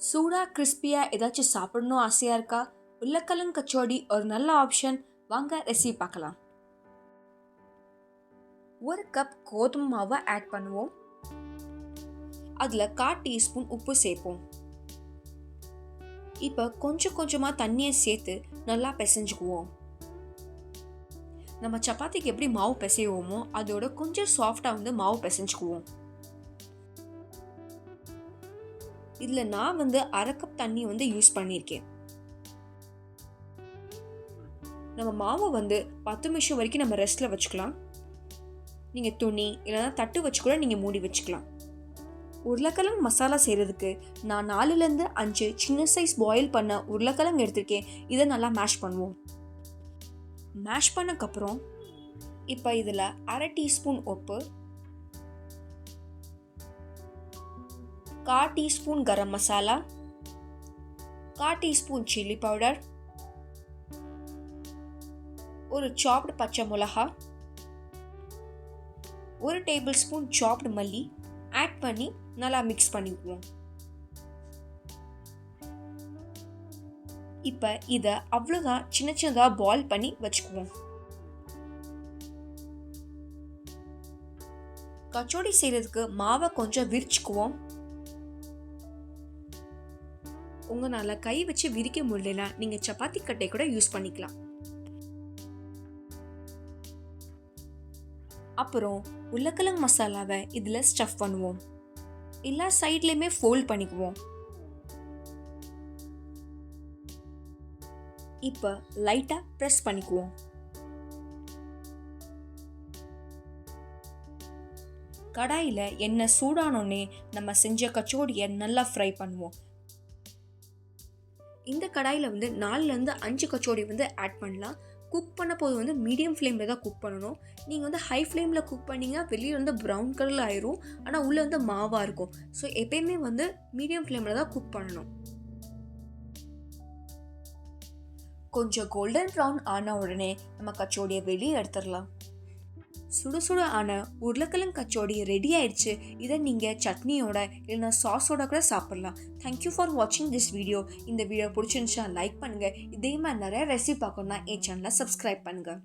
சூடாக கிறிஸ்பியாக ஏதாச்சும் சாப்பிடணும் ஆசையாக இருக்கா? உருளைக்கிழங்கு கச்சோடி ஒரு நல்ல ஆப்ஷன். வாங்க ரெசிபி பார்க்கலாம். ஒரு கப் கோதுமை மாவை ஆட் பண்ணுவோம். அதில் 1/4 டீஸ்பூன் உப்பு சேர்ப்போம். இப்போ கொஞ்சம் கொஞ்சமாக தண்ணியை சேர்த்து நல்லா பிசைஞ்சுக்குவோம். நம்ம சப்பாத்திக்கு எப்படி மாவு பிசைவோமோ அதோட கொஞ்சம் சாஃப்டாக மாவு பிசைஞ்சுக்குவோம். இதில் நான் 1/2 கப் தண்ணி யூஸ் பண்ணியிருக்கேன். நம்ம மாவை 10 நிமிஷம் வரைக்கும் நம்ம ரெஸ்ட்டில் வச்சுக்கலாம். நீங்கள் துணி இல்லைனா தட்டு வச்சு கூட நீங்கள் மூடி வச்சுக்கலாம். உருளைக்கிழங்கு மசாலா செய்கிறதுக்கு நான் 4லேருந்து 5 சின்ன சைஸ் பாயில் பண்ண உருளைக்கிழங்கு எடுத்திருக்கேன். இதை நல்லா மேஷ் பண்ணுவோம். மேஷ் பண்ணக்கப்புறம் இப்போ இதில் 1/2 டீஸ்பூன் உப்பு, 1/4 teaspoon garam masala, 1/4 teaspoon chilli powder, ஒரு சாப்டு பச்சை மிளகா, 1 டேபிள் ஸ்பூன் சாப்டு மல்லி ஆட் பண்ணி நல்லா மிக்ஸ் பண்ணிக்குவோம். இப்போ இதை அவ்வளோதான் சின்ன சின்னதாக பாயில் பண்ணி வச்சுக்குவோம். கச்சோடி செய்கிறதுக்கு மாவை கொஞ்சம் விரிச்சுக்குவோம். உங்களால் கை வச்சு விரிக்க முடியலனா நீங்கள் சப்பாத்தி கட்டை கூட யூஸ் பண்ணிக்கலாம். அப்புறம் உருளைக்கிழங்கு மசாலாவை இதில் ஸ்டஃப் பண்ணுவோம். எல்லா சைட்லையுமே ஃபோல்ட் பண்ணிக்குவோம். இப்போ லைட்டாக ப்ரெஸ் பண்ணிக்குவோம். கடாயில் எண்ணெய் சூடானோடனே நம்ம செஞ்ச கச்சோடியை நல்லா ஃப்ரை பண்ணுவோம். இந்த கடாயில் 4லேருந்து 5 கச்சோடி ஆட் பண்ணலாம். குக் பண்ண போது மீடியம் ஃப்ளேமில் தான் குக் பண்ணணும். நீங்கள் ஹை ஃப்ளேமில் குக் பண்ணிங்கன்னா வெளியே ப்ரௌன் கலரில் ஆயிரும். ஆனால் உள்ளே மாவாக இருக்கும். ஸோ எப்பயுமே மீடியம் ஃப்ளேமில் தான் குக் பண்ணணும். கொஞ்சம் கோல்டன் ப்ரௌன் ஆன உடனே நம்ம கச்சோடியை வெளியே எடுத்துடலாம். சுட சுட ஆன உருளைக்கிழங்கு கச்சோடி ரெடி ஆயிடுச்சு. இதை நீங்கள் சட்னியோட இல்லைனா சாஸோட கூட சாப்பிடலாம். தேங்க்யூ ஃபார் வாட்சிங் திஸ் வீடியோ. இந்த வீடியோ பிடிச்சிருந்துச்சா லைக் பண்ணுங்கள். இதே மாதிரி நிறைய ரெசிபி பார்க்கணுன்னா என் சேனலை சப்ஸ்கிரைப் பண்ணுங்கள்.